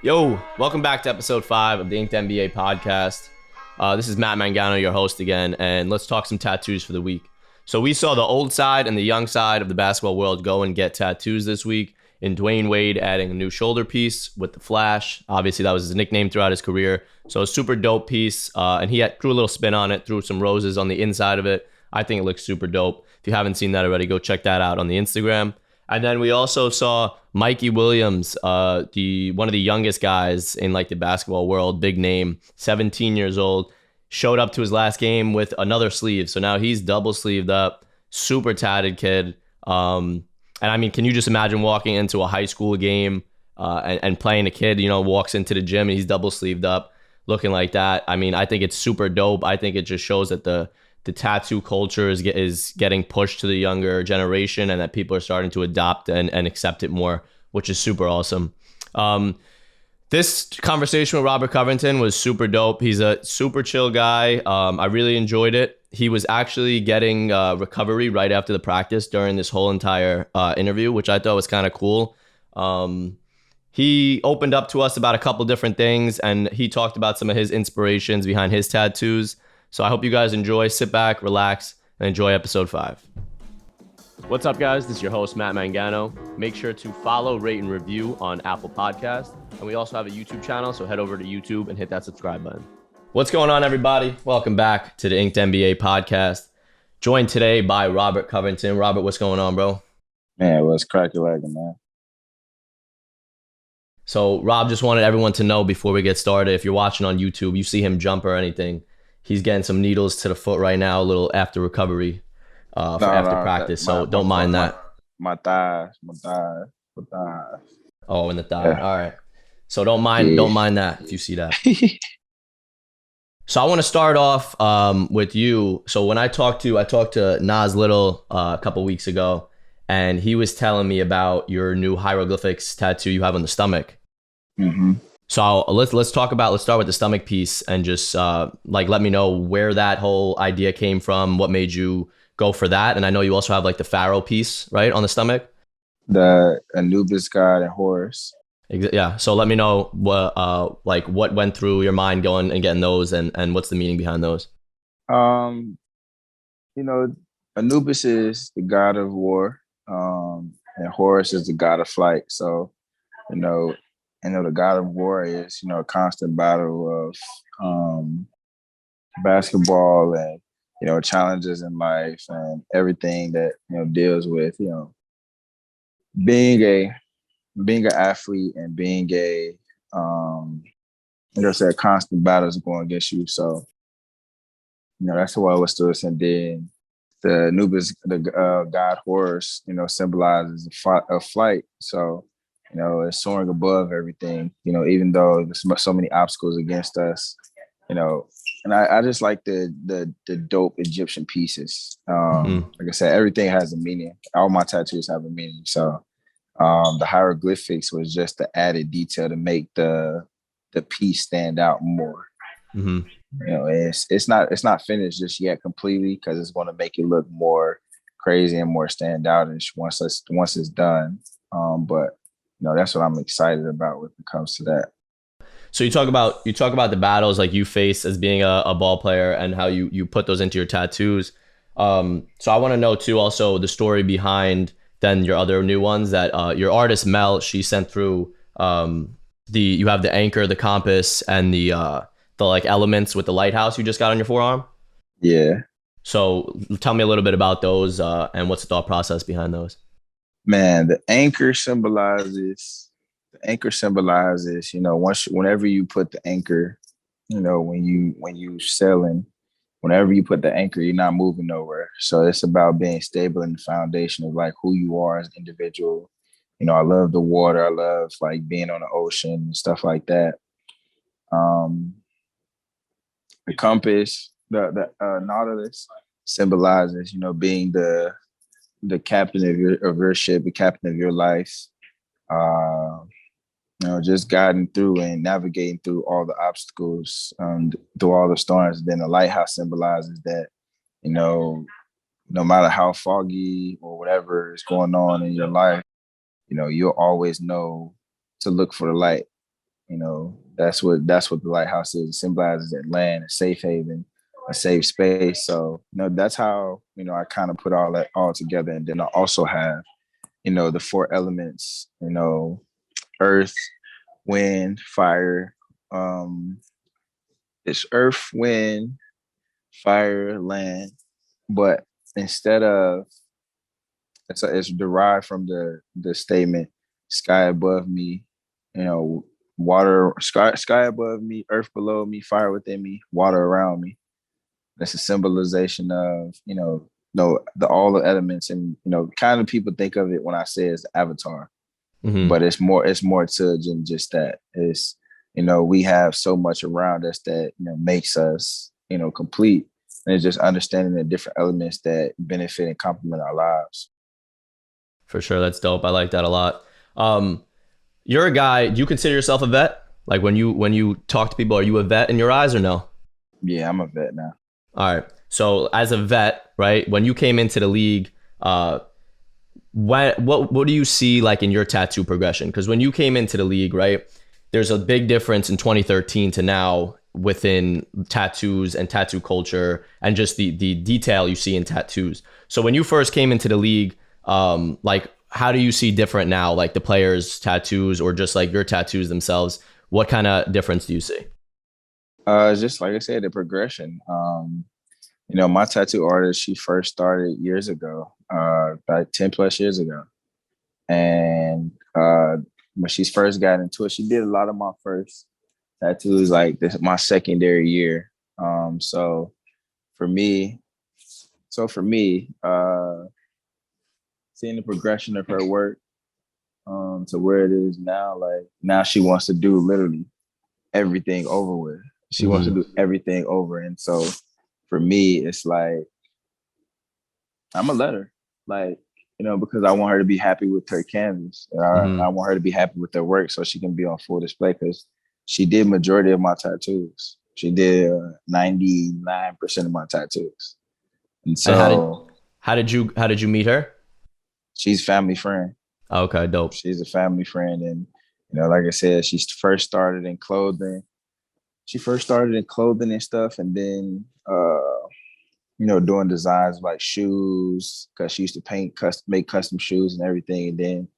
Yo, welcome back to episode 5 of the Inked NBA podcast. This is Matt Mangano, your host again, and let's talk some tattoos for the week. So we saw the old side and the young side of the basketball world go and get tattoos this week, in Dwayne Wade adding a new shoulder piece with the Flash. Obviously, that was his nickname throughout his career. So a super dope piece, and he drew a little spin on it, threw some roses on the inside of it. I think it looks super dope. If you haven't seen that already, go check that out on the Instagram. And then we also saw Mikey Williams, one of the youngest guys in like the basketball world, big name, 17 years old, showed up to his last game with another sleeve. So now he's double sleeved up, super tatted kid. And I mean, can you just imagine walking into a high school game and playing a kid, walks into the gym and he's double sleeved up looking like that? I mean, I think it's super dope. I think it just shows that the tattoo culture is getting pushed to the younger generation and that people are starting to adopt and accept it more, which is super awesome. This conversation with Robert Covington was super dope. He's a super chill guy. I really enjoyed it. He was actually getting recovery right after the practice during this whole entire interview, which I thought was kind of cool. He opened up to us about a couple different things, and he talked about some of his inspirations behind his tattoos. So I hope you guys enjoy. Sit back, relax, and enjoy episode 5. What's up, guys? This is your host, Matt Mangano. Make sure to follow, rate, and review on Apple Podcasts. And we also have a YouTube channel, so head over to YouTube and hit that subscribe button. What's going on, everybody? Welcome back to the Inked NBA podcast. Joined today by Robert Covington. Robert, what's going on, bro? Man, what's cracking, man? So Rob just wanted everyone to know before we get started, if you're watching on YouTube, you see him jump or anything, he's getting some needles to the foot right now, a little after recovery after practice. So don't mind that. My thighs. Oh, in the thigh. Yeah. All right. So don't mind that if you see that. So I want to start off with you. So when I talked to Nas Little a couple weeks ago, and he was telling me about your new hieroglyphics tattoo you have on the stomach. Mm-hmm. So let's start with the stomach piece and just let me know where that whole idea came from, what made you go for that. And I know you also have like the pharaoh piece, right, on the stomach. The Anubis god and Horus. Yeah. So let me know what went through your mind going and getting those, and what's the meaning behind those. Anubis is the god of war, and Horus is the god of flight. So, the god of war is, a constant battle of basketball and, challenges in life and everything that, deals with, being an athlete and being a constant battles going against you. So, that's what was to us. And then the Anubis, the god Horus, symbolizes a flight. So, it's soaring above everything, even though there's so many obstacles against us, and I just like the dope Egyptian pieces. Like I said, everything has a meaning. All my tattoos have a meaning. So the hieroglyphics was just the added detail to make the piece stand out more. Mm-hmm. It's not finished just yet completely, because it's going to make it look more crazy and more standoutish once it's done. But that's what I'm excited about when it comes to that. So you talk about the battles like you face as being a ball player and how you put those into your tattoos. So I want to know too, also the story behind then your other new ones that your artist Mel, she sent through. You have the anchor, the compass, and the like elements with the lighthouse you just got on your forearm. Yeah. So tell me a little bit about those and what's the thought process behind those. Man, the anchor symbolizes, whenever you put the anchor, when you sailing, whenever you put the anchor, you're not moving nowhere. So it's about being stable in the foundation of like who you are as an individual. I love the water. I love like being on the ocean and stuff like that. The compass, the Nautilus symbolizes, being the captain of your ship, the captain of your life. Just guiding through and navigating through all the obstacles, through all the storms. Then the lighthouse symbolizes that, no matter how foggy or whatever is going on in your life, you'll always know to look for the light. That's what the lighthouse is. It symbolizes that land, a safe haven, a safe space. So, that's how, I kind of put all that all together. And then I also have, the four elements, earth, wind, fire. It's earth, wind, fire, land. But instead of it's derived from the statement sky above me, water sky above me, earth below me, fire within me, water around me. That's a symbolization of, all the elements, and kind of people think of it when I say it's the avatar, Mm-hmm. but it's more to than just that. It's, we have so much around us that, makes us, complete. And it's just understanding the different elements that benefit and complement our lives. For sure. That's dope. I like that a lot. Um, you're a guy, do you consider yourself a vet? Like when you talk to people, are you a vet in your eyes or no? Yeah, I'm a vet now. All right. So as a vet, right, when you came into the league, what do you see like in your tattoo progression? Because when you came into the league, right, there's a big difference in 2013 to now within tattoos and tattoo culture and just the detail you see in tattoos. So when you first came into the league, like how do you see different now, like the players' tattoos or just like your tattoos themselves? What kind of difference do you see? Just like I said, the progression. My tattoo artist, she first started years ago, about 10 plus years ago. And when she first got into it, she did a lot of my first tattoos, like this, my secondary year. So for me, seeing the progression of her work, to where it is now, like now she wants to do literally everything over with. She wants to Mm-hmm. do everything over. And so for me, it's like, I'm a letter, like, because I want her to be happy with her canvas. And I Mm-hmm. want her to be happy with her work so she can be on full display, because she did majority of my tattoos. She did 99% of my tattoos. And And so how did you meet her? she's family friend. Okay, dope. She's a family friend. And, like I said, she first started in clothing. She first started in clothing and stuff. And then, doing designs like shoes, because she used to make custom shoes and everything. And then,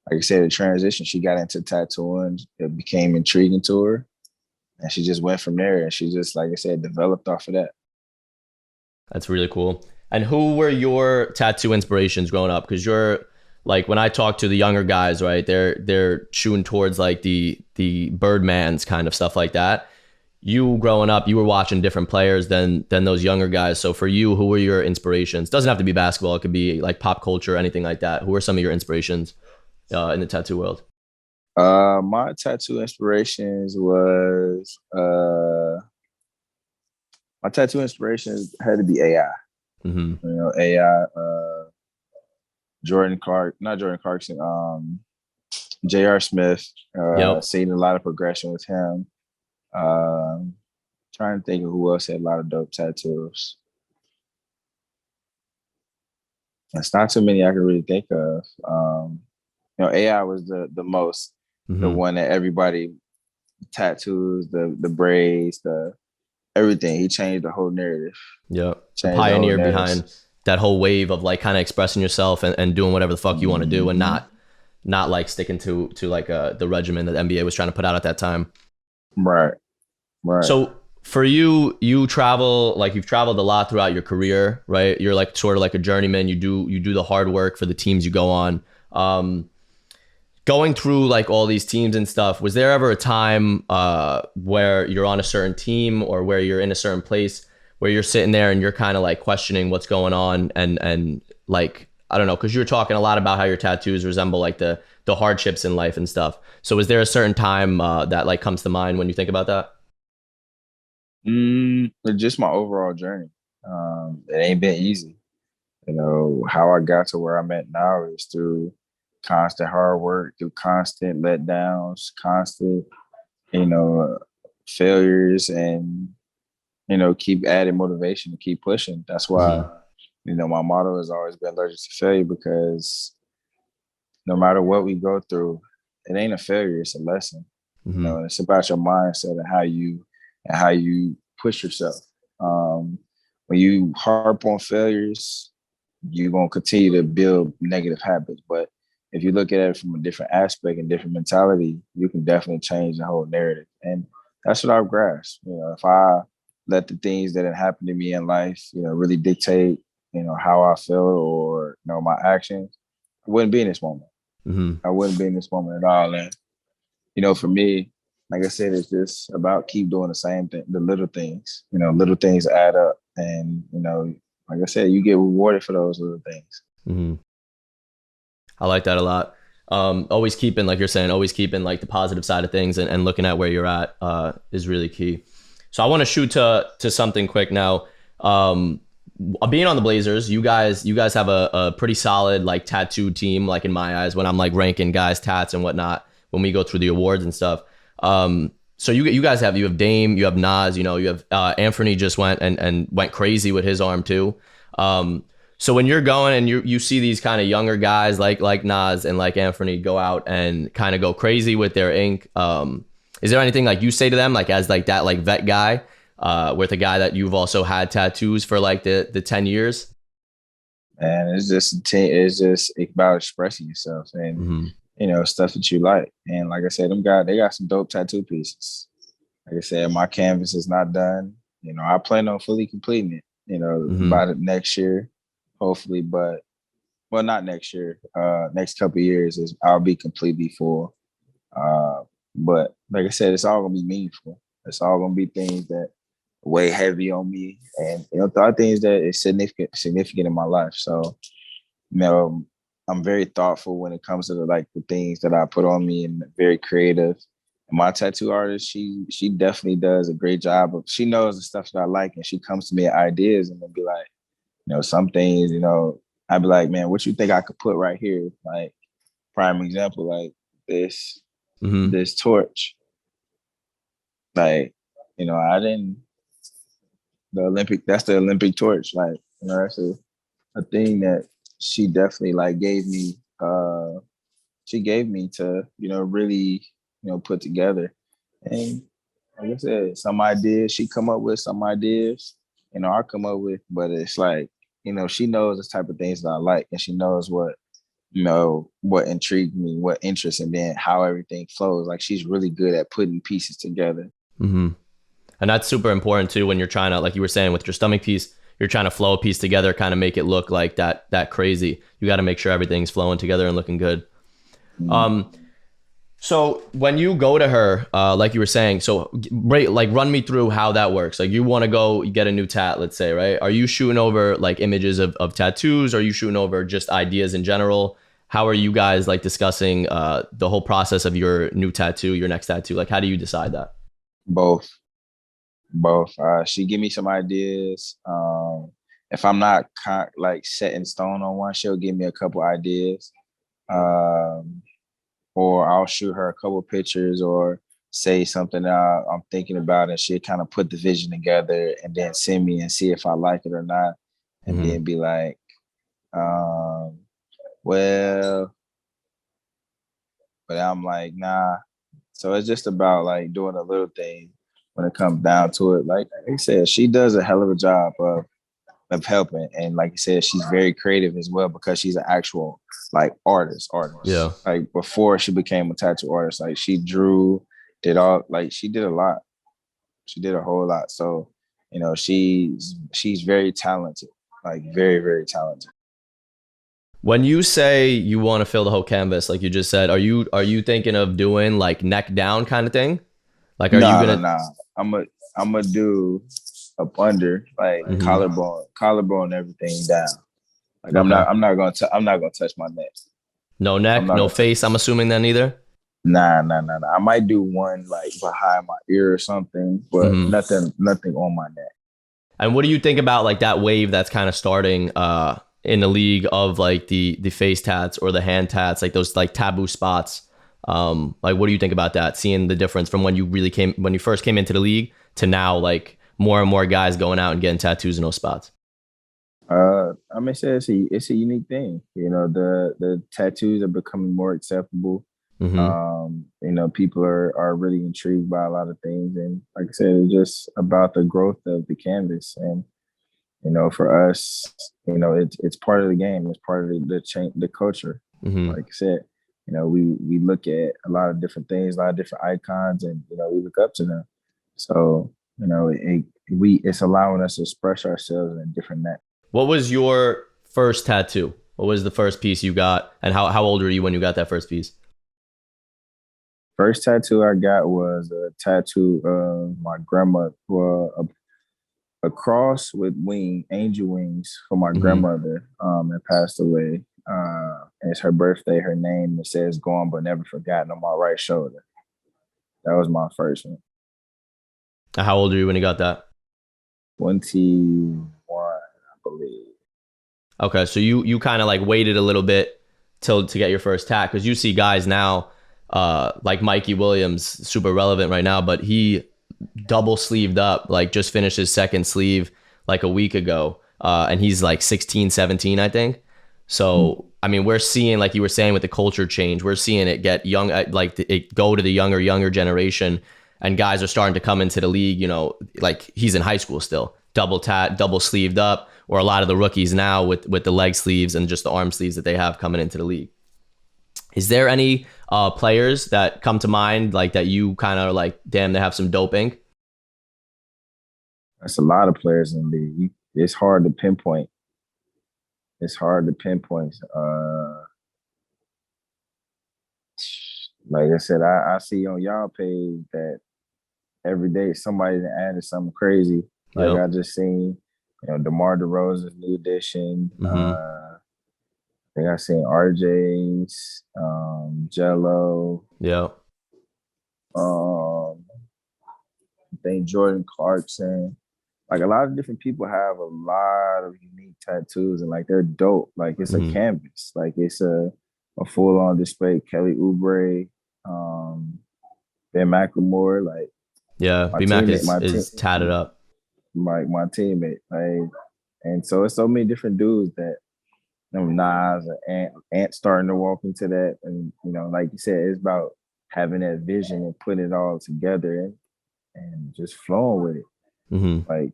like I said, the transition, she got into tattooing. It became intriguing to her, and she just went from there. And she just, like I said, developed off of that. That's really cool. And who were your tattoo inspirations growing up? Because you're like when I talk to the younger guys, right? They're shooting towards like the Birdman's kind of stuff like that. You growing up, you were watching different players than those younger guys. So for you, who were your inspirations? Doesn't have to be basketball. It could be like pop culture, anything like that. Who are some of your inspirations in the tattoo world? My tattoo inspirations was my tattoo inspirations had to be AI. Mm-hmm. AI. Jordan Clark, not Jordan Clarkson. J.R. Smith. Yep. Seen a lot of progression with him. Um, Trying to think of who else had a lot of dope tattoos. It's not too many I can really think of. AI was the most, the Mm-hmm. one that everybody tattoos, the braids, the everything. He changed the whole narrative. Yep. The Changed the whole pioneer narrative. behind that whole wave of like kind of expressing yourself and doing whatever the fuck you want to do and Mhm. not like sticking to like the regimen that the NBA was trying to put out at that time. Right, right. So for you, you travel like you've traveled a lot throughout your career, right? You're like sort of like a journeyman. You do the hard work for the teams you go on. Going through like all these teams and stuff, was there ever a time where you're on a certain team or where you're in a certain place where you're sitting there and you're kind of like questioning what's going on and like I don't know, because you were talking a lot about how your tattoos resemble like the hardships in life and stuff. So is there a certain time that like comes to mind when you think about that? Just my overall journey. It ain't been easy. How I got to where I'm at now is through constant hard work, through constant letdowns, constant, you know, failures, and keep adding motivation to keep pushing. That's why, Hmm. my motto has always been allergic to failure, because no matter what we go through, it ain't a failure, it's a lesson. Mm-hmm. And it's about your mindset and how you push yourself. Um, when you harp on failures, you're gonna continue to build negative habits. But if you look at it from a different aspect and different mentality, you can definitely change the whole narrative. And that's what I've grasped. If I let the things that have happened to me in life, really dictate, how I feel or my actions, I wouldn't be in this moment. Mm-hmm. I wouldn't be in this moment at all. And for me, like I said, it's just about keep doing the same thing, the little things. Little things add up, and like I said, you get rewarded for those little things. Mm-hmm. I like that a lot. Always keeping, like you're saying, always keeping like the positive side of things and looking at where you're at is really key. So I want to shoot to something quick now. Being on the Blazers, you guys have a pretty solid like tattoo team, like in my eyes, when I'm like ranking guys tats and whatnot when we go through the awards and stuff. So you guys have Dame, you have Nas, you have Anthony just went and went crazy with his arm too. So when you're going and you see these kind of younger guys like Nas and like Anthony go out and kind of go crazy with their ink, is there anything like you say to them, like as like that like vet guy, with a guy that you've also had tattoos for like the 10 years? And it's just about expressing yourself and stuff that you like. And like I said, they got some dope tattoo pieces. Like I said, my canvas is not done. I plan on fully completing it, by the next year, hopefully, but well, not next year. Next couple of years I'll be completely full. But like I said, it's all gonna be meaningful. It's all gonna be things that weigh heavy on me, and thought things that is significant in my life. So, I'm very thoughtful when it comes to the things that I put on me, and very creative. And my tattoo artist, she definitely does a great job of. She knows the stuff that I like, and she comes to me at ideas, and then be like, some things, I'd be like, man, what you think I could put right here? Like, prime example, like this torch. Like, I didn't that's the Olympic torch. Like, that's a thing that she definitely she gave me to, really, put together. And like I said, some ideas she come up with, some ideas, I come up with, but it's like, she knows the type of things that I like, and she knows what intrigued me, what interests, and then how everything flows. Like, she's really good at putting pieces together. Mm-hmm. And that's super important too when you're trying to, like you were saying with your stomach piece, you're trying to flow a piece together, kind of make it look like that crazy. You got to make sure everything's flowing together and looking good. So when you go to her, like you were saying, so run me through how that works. Like, you want to go get a new tat, let's say, right? Are you shooting over like images of tattoos? Or are you shooting over just ideas in general? How are you guys like discussing the whole process of your new tattoo, your next tattoo? Like, how do you decide that? Both. She give me some ideas. If I'm not set in stone on one, she'll give me a couple ideas. Or I'll shoot her a couple pictures or say something that I'm thinking about, and she'll kind of put the vision together and then send me and see if I like it or not. And then be like, well, but I'm like, nah. So it's just about like doing a little thing when it comes down to it. Like I said, she does a hell of a job of helping. And like you said, she's very creative as well, because she's an actual like artist. Yeah. Like, before she became a tattoo artist, like she drew, she did a lot. She did a whole lot. So, she's very talented, like very, very talented. When you say you want to fill the whole canvas, like you just said, are you thinking of doing like neck down kind of thing? Like, are you gonna? Nah. I'm gonna do up under, like collarbone, everything down. Like, Okay. I'm not gonna touch my neck. No neck, no face. I'm assuming then either. Nah. I might do one like behind my ear or something, but nothing on my neck. And what do you think about like that wave that's kind of starting in the league of like the face tats or the hand tats, like those like taboo spots? Like, what do you think about that? Seeing the difference from when you first came into the league to now, like more and more guys going out and getting tattoos in those spots. I may say it's a unique thing. The tattoos are becoming more acceptable. Mm-hmm. People are really intrigued by a lot of things, and like I said, it's just about the growth of the canvas. And for us, it's part of the game. It's part of the change, the culture. Mm-hmm. Like I said, we look at a lot of different things, a lot of different icons, and we look up to them. So it's allowing us to express ourselves in a different net. What was your first tattoo? What was the first piece you got, and how old were you when you got that first piece? First tattoo I got was a tattoo of my grandma, well, a cross with angel wings for my Mm-hmm. grandmother that passed away. It's her birthday. Her name, it says "Gone but Never Forgotten" on my right shoulder. That was my first one. How old were you when you got that? 21, I believe. Okay, so you kind of like waited a little bit to get your first tat, because you see guys now, like Mikey Williams, super relevant right now, but he double sleeved up, like just finished his second sleeve like a week ago, and he's like 16, 17, I think. So I mean, we're seeing, like you were saying, with the culture change, we're seeing it get young, like it go to the younger generation, and guys are starting to come into the league, like he's in high school still, double sleeved up, or a lot of the rookies now with the leg sleeves and just the arm sleeves that they have coming into the league. Is there any players that come to mind, like that you kind of like, damn, they have some dope ink? That's a lot of players in the league. It's hard to pinpoint. It's hard to pinpoint. Like I said, I see on y'all page that every day somebody added something crazy. Like Yep. I just seen, DeMar DeRozan's new edition. Mm-hmm. I think I seen RJ's, Jello. Yep. Um, I think Jordan Clarkson. Like a lot of different people have a lot of unique tattoos, and like they're dope. Like it's a Mm-hmm. canvas. Like it's a full on display. Kelly Oubre, um, Ben McLemore, like Yeah. my BMAC teammate, is tatted up. my teammate. Like, and so it's so many different dudes that Nas and Ant starting to walk into that, and like you said, it's about having that vision and putting it all together and just flowing with it. Mm-hmm. Like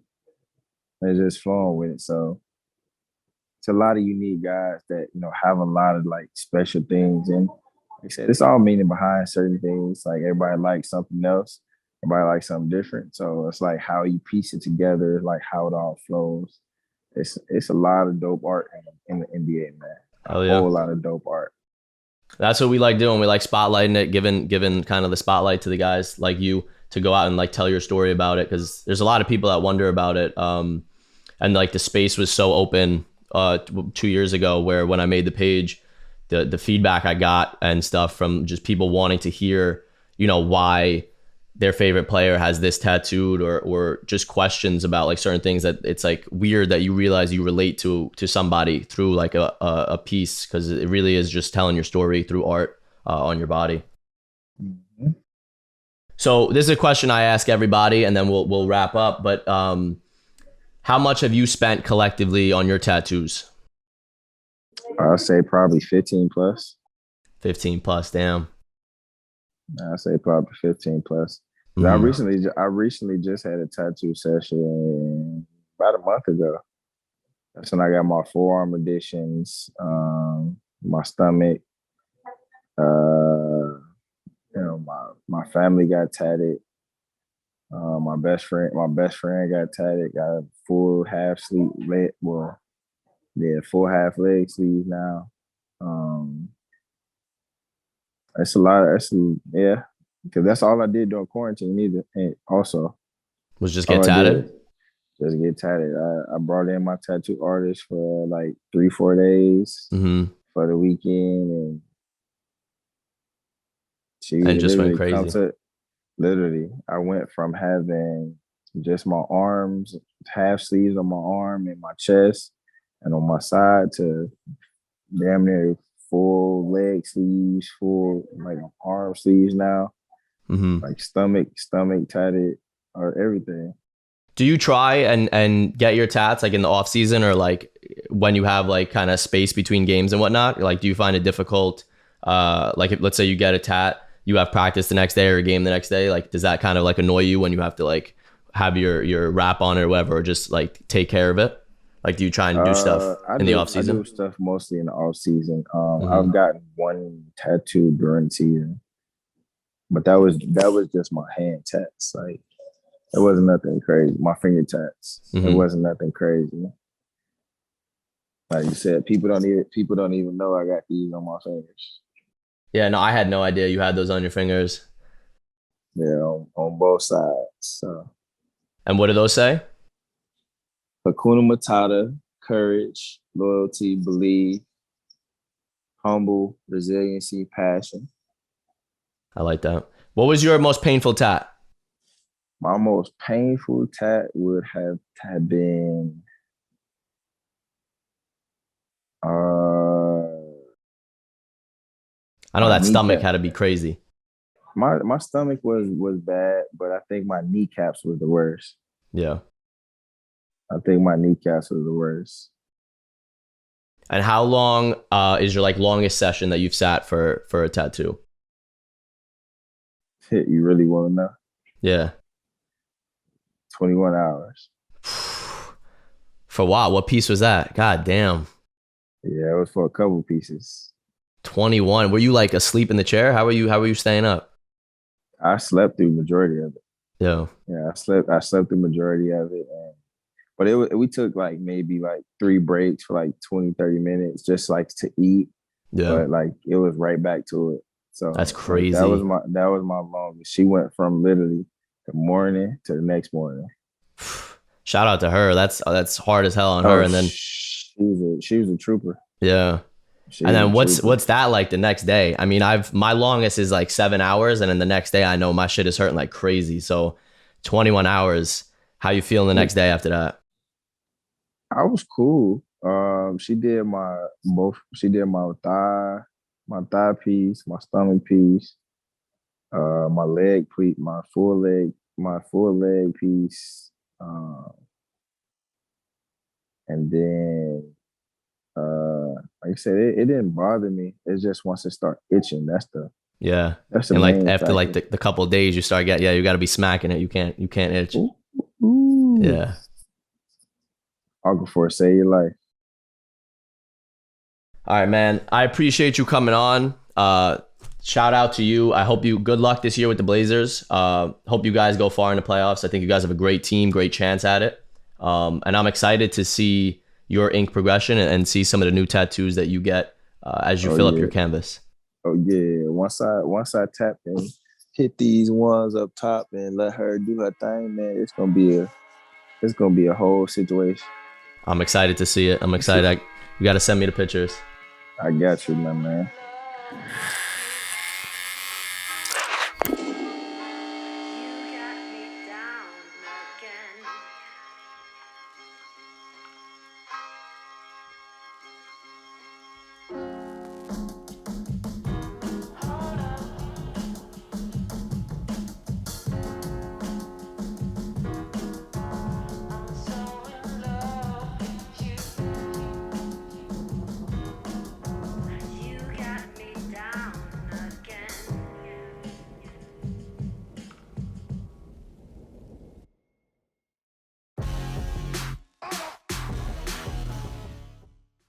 they're just flowing with it. So it's a lot of unique guys that have a lot of like special things, and like I said, it's all meaning behind certain things. Like everybody likes something else, everybody likes something different. So it's like how you piece it together, like how it all flows. It's a lot of dope art in the NBA, man. A Hell yeah. whole lot of dope art. That's what we like doing. We like spotlighting it, giving kind of the spotlight to the guys like you to go out and like tell your story about it, because there's a lot of people that wonder about it. And like the space was so open 2 years ago, where when I made the page, the feedback I got and stuff from just people wanting to hear, why their favorite player has this tattooed, or just questions about like certain things, that it's like weird that you realize you relate to somebody through like a piece, because it really is just telling your story through art on your body. Mm-hmm. So this is a question I ask everybody, and then we'll wrap up. But how much have you spent collectively on your tattoos? I'll say probably 15 plus. 15 plus, damn. I'll say probably 15 plus. Mm-hmm. I recently just had a tattoo session about a month ago. That's when I got my forearm additions, my stomach. My family got tatted. My best friend got tatted. Got a full half sleeve leg. Well, yeah, full half leg sleeve now. Um, it's a lot. Yeah, because that's all I did during quarantine. Either, and also Was just get all I did tatted? just get tatted. I brought in my tattoo artist for like 3-4 days Mm-hmm. for the weekend, and she And just went literally come crazy. to literally. I went from having just my arms, half sleeves on my arm and my chest and on my side, to damn near full leg sleeves, full like arm sleeves now, Mm-hmm. like stomach tatted or everything. Do you try and get your tats like in the off season, or like when you have like kind of space between games and whatnot? Like, do you find it difficult Like if, let's say you get a tat, you have practice the next day or a game the next day. Like, does that kind of like annoy you when you have to like have your wrap on it or whatever, or just like take care of it? Like, do you try and do stuff in the off I do season? stuff mostly in the off season. Hmm. I've gotten one tattoo during the season, but that was just my hand tats. Like it wasn't nothing crazy. My finger tats. It Hmm. wasn't nothing crazy. Like you said, people don't even know I got these on my fingers. Yeah, no, I had no idea you had those on your fingers. Yeah, on both sides. So And what do those say? Hakuna Matata, courage, loyalty, believe, humble, resiliency, passion. I like that. What was your most painful tat? My most painful tat would have been I know my that stomach kneecap. had to be crazy. My stomach was bad, but I think my kneecaps was the worst. Yeah. I think my kneecaps was the worst. And how long is your like longest session that you've sat for a tattoo? You really want to know? Yeah. 21 hours. For what? What piece was that? God damn. Yeah, it was for a couple pieces. 21. Were you like asleep in the chair? How were you staying up? I slept through majority of it. Yeah. Yeah, I slept the majority of it. But we took like maybe like 3 breaks for like 20, 30 minutes just like to eat. Yeah. But like it was right back to it. That's So like crazy. that was my longest. She went from literally the morning to the next morning. Shout out to her. That's hard as hell on her. Oh, And then she was a trooper. yeah. She And was a then what's trooper. what's that like the next day? I mean, I've my longest is like 7 hours, and then the next day I know my shit is hurting like crazy. So 21 hours. How you feeling the next day after that? I was cool. She did my both. She did my thigh piece, my stomach piece, my leg piece, my full leg piece, and then like I said, it didn't bother me. It's just once it start itching, Yeah. that's the And like main after like factor. the couple of days you start getting, yeah, you got to be smacking it. You can't itch. Ooh, ooh. Yeah. Okafor, save your life. All right, man. I appreciate you coming on. Shout out to you. I hope you good luck this year with the Blazers. Hope you guys go far in the playoffs. I think you guys have a great team, great chance at it. And I'm excited to see your ink progression and see some of the new tattoos that you get as you Oh fill up your yeah, canvas. oh yeah. Once I tap and hit these ones up top and let her do her thing, man, it's gonna be a whole situation. I'm excited to see it. I'm excited. You got to send me the pictures. I got you, my man.